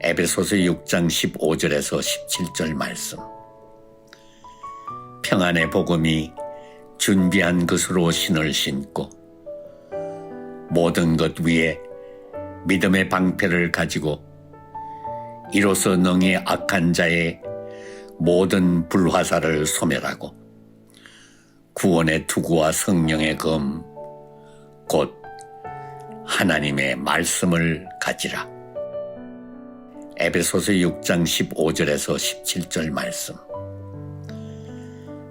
에베소서 6장 15절에서 17절 말씀. 평안의 복음이 준비한 것으로 신을 신고 모든 것 위에 믿음의 방패를 가지고 이로써 능히 악한 자의 모든 불화살을 소멸하고 구원의 투구와 성령의 검 곧 하나님의 말씀을 가지라. 에베소서 6장 15절에서 17절 말씀.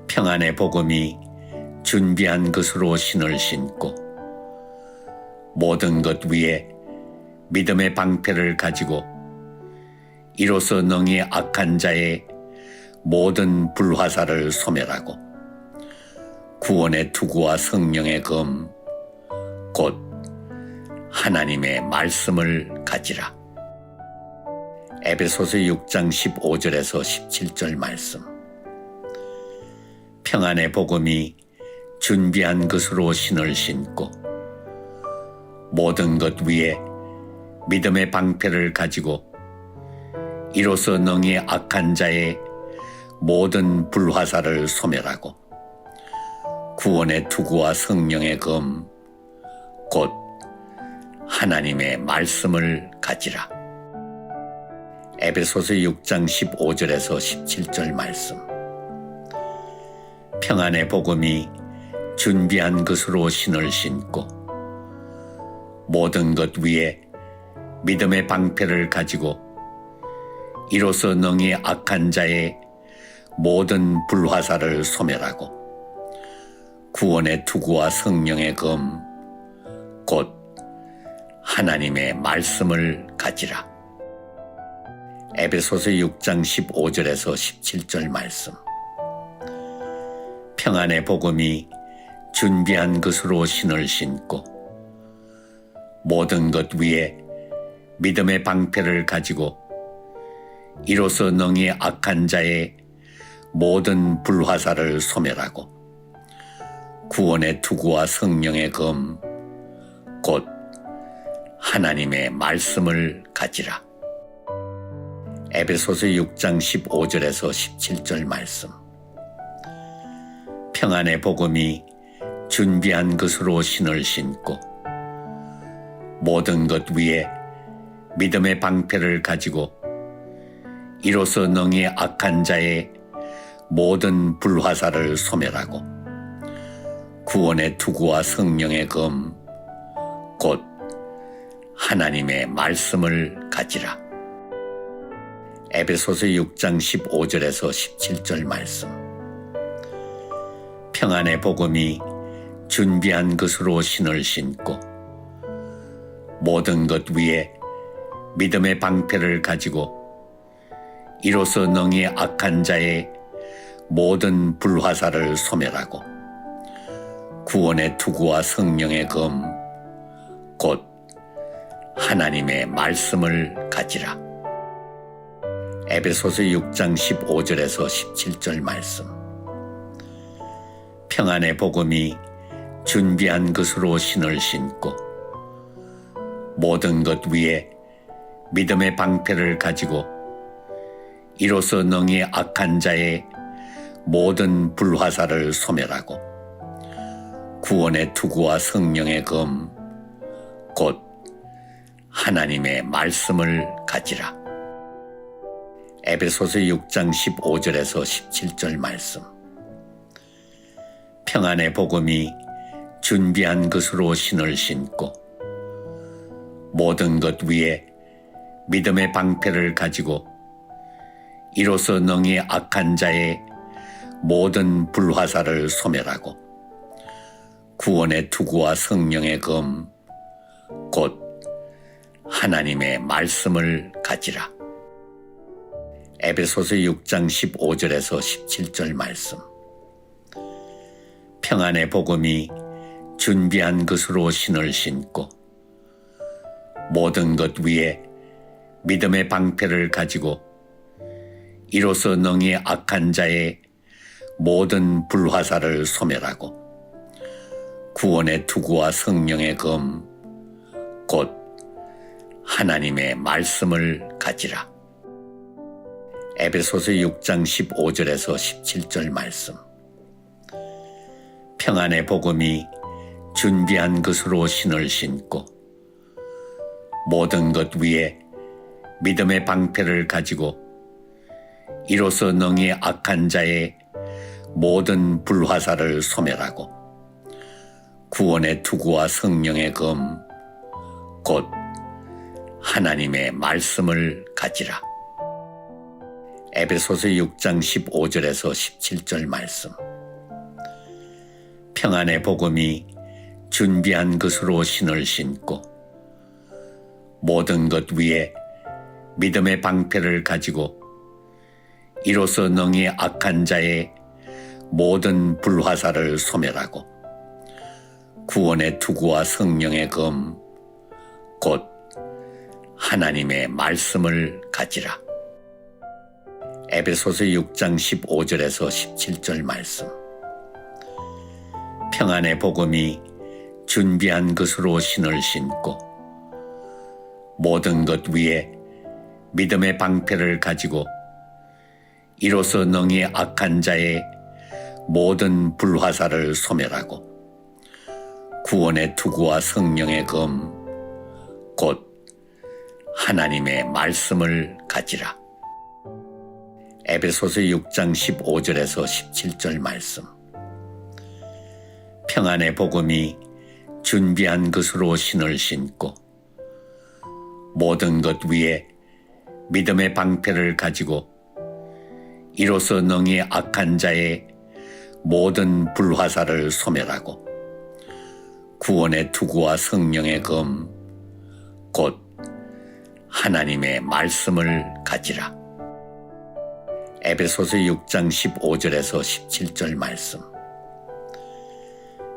평안의 복음이 준비한 것으로 신을 신고 모든 것 위에 믿음의 방패를 가지고 이로써 능히 악한 자의 모든 불화살을 소멸하고 구원의 투구와 성령의 검 곧 하나님의 말씀을 가지라. 에베소서 6장 15절에서 17절 말씀. 평안의 복음이 준비한 것으로 신을 신고 모든 것 위에 믿음의 방패를 가지고 이로써 능히 악한 자의 모든 불화살을 소멸하고 구원의 투구와 성령의 검 곧 하나님의 말씀을 가지라. 에베소서 6장 15절에서 17절 말씀. 평안의 복음이 준비한 것으로 신을 신고 모든 것 위에 믿음의 방패를 가지고 이로써 능히 악한 자의 모든 불화살을 소멸하고 구원의 투구와 성령의 검 곧 하나님의 말씀을 가지라. 에베소서 6장 15절에서 17절 말씀. 평안의 복음이 준비한 것으로 신을 신고 모든 것 위에 믿음의 방패를 가지고 이로써 능히 악한 자의 모든 불화살을 소멸하고 구원의 투구와 성령의 검 곧 하나님의 말씀을 가지라. 에베소서 6장 15절에서 17절 말씀. 평안의 복음이 준비한 것으로 신을 신고 모든 것 위에 믿음의 방패를 가지고 이로써 능히 악한 자의 모든 불화살을 소멸하고 구원의 투구와 성령의 검 곧 하나님의 말씀을 가지라. 에베소서 6장 15절에서 17절 말씀. 평안의 복음이 준비한 것으로 신을 신고 모든 것 위에 믿음의 방패를 가지고 이로써 능히 악한 자의 모든 불화살을 소멸하고 구원의 투구와 성령의 검 곧 하나님의 말씀을 가지라. 에베소서 6장 15절에서 17절 말씀. 평안의 복음이 준비한 것으로 신을 신고 모든 것 위에 믿음의 방패를 가지고 이로써 능히 악한 자의 모든 불화살을 소멸하고 구원의 투구와 성령의 검 곧 하나님의 말씀을 가지라. 에베소서 6장 15절에서 17절 말씀. 평안의 복음이 준비한 것으로 신을 신고 모든 것 위에 믿음의 방패를 가지고 이로써 능히 악한 자의 모든 불화살을 소멸하고 구원의 투구와 성령의 검 곧 하나님의 말씀을 가지라. 에베소서 6장 15절에서 17절 말씀. 평안의 복음이 준비한 것으로 신을 신고 모든 것 위에 믿음의 방패를 가지고 이로써 능히 악한 자의 모든 불화살을 소멸하고 구원의 투구와 성령의 검 곧 하나님의 말씀을 가지라. 에베소서 6장 15절에서 17절 말씀. 평안의 복음이 준비한 것으로 신을 신고 모든 것 위에 믿음의 방패를 가지고 이로써 능히 악한 자의 모든 불화살을 소멸하고 구원의 투구와 성령의 검 곧 하나님의 말씀을 가지라. 에베소서 6장 15절에서 17절 말씀. 평안의 복음이 준비한 것으로 신을 신고 모든 것 위에 믿음의 방패를 가지고 이로써 능히 악한 자의 모든 불화살을 소멸하고 구원의 투구와 성령의 검 곧 하나님의 말씀을 가지라. 에베소서 6장 15절에서 17절 말씀. 평안의 복음이 준비한 것으로 신을 신고 모든 것 위에 믿음의 방패를 가지고 이로써 능히 악한 자의 모든 불화살을 소멸하고 구원의 투구와 성령의 검 곧 하나님의 말씀을 가지라. 에베소서 6장 15절에서 17절 말씀. 평안의 복음이 준비한 것으로 신을 신고 모든 것 위에 믿음의 방패를 가지고 이로써 능히 악한 자의 모든 불화살을 소멸하고 구원의 투구와 성령의 검 곧 하나님의 말씀을 가지라. 에베소서 6장 15절에서 17절 말씀.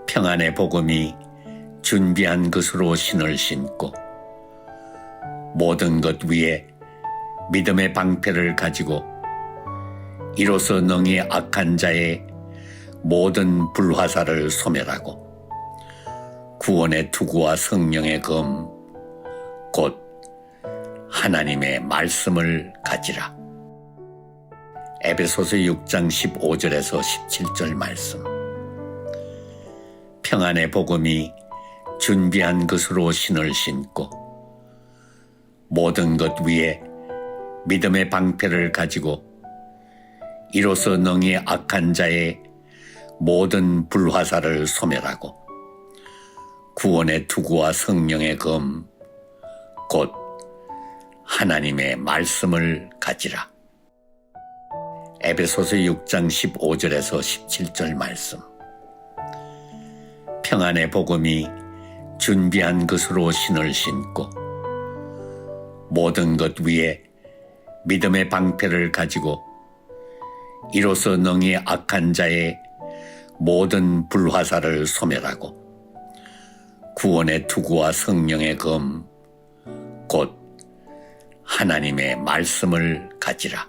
평안의 복음이 준비한 것으로 신을 신고 모든 것 위에 믿음의 방패를 가지고 이로써 능히 악한 자의 모든 불화살을 소멸하고 구원의 투구와 성령의 검 곧 하나님의 말씀을 가지라. 에베소서 6장 15절에서 17절 말씀. 평안의 복음이 준비한 것으로 신을 신고 모든 것 위에 믿음의 방패를 가지고 이로써 능히 악한 자의 모든 불화살을 소멸하고 구원의 투구와 성령의 검 곧 하나님의 말씀을 가지라. 에베소서 6장 15절에서 17절 말씀. 평안의 복음이 준비한 것으로 신을 신고 모든 것 위에 믿음의 방패를 가지고 이로써 능히 악한 자의 모든 불화살을 소멸하고 구원의 투구와 성령의 검 곧 하나님의 말씀을 가지라.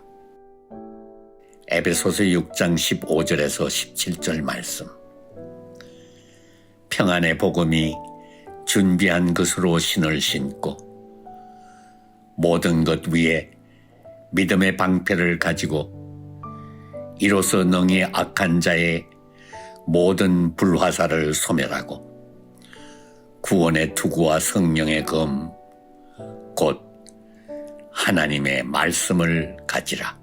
에베소서 6장 15절에서 17절 말씀. 평안의 복음이 준비한 것으로 신을 신고 모든 것 위에 믿음의 방패를 가지고 이로써 능히 악한 자의 모든 불화살을 소멸하고 구원의 투구와 성령의 검 곧 하나님의 말씀을 가지라.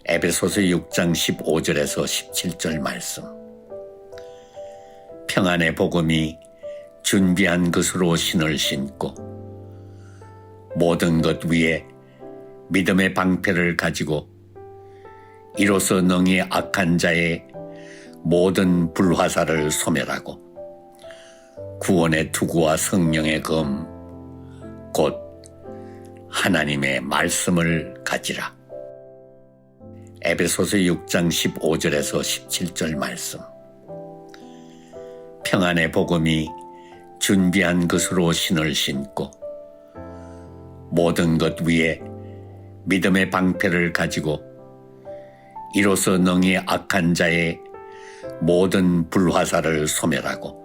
에베소서 6장 15절에서 17절 말씀. 평안의 복음이 준비한 것으로 신을 신고 모든 것 위에 믿음의 방패를 가지고 이로써 능히 악한 자의 모든 불화살을 소멸하고 구원의 투구와 성령의 검 곧 하나님의 말씀을 가지라. 에베소서 6장 15절에서 17절 말씀. 평안의 복음이 준비한 것으로 신을 신고 모든 것 위에 믿음의 방패를 가지고 이로써 능히 악한 자의 모든 불화살을 소멸하고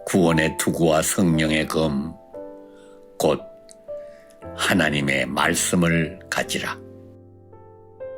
구원의 투구와 성령의 검 곧 하나님의 말씀을 가지라.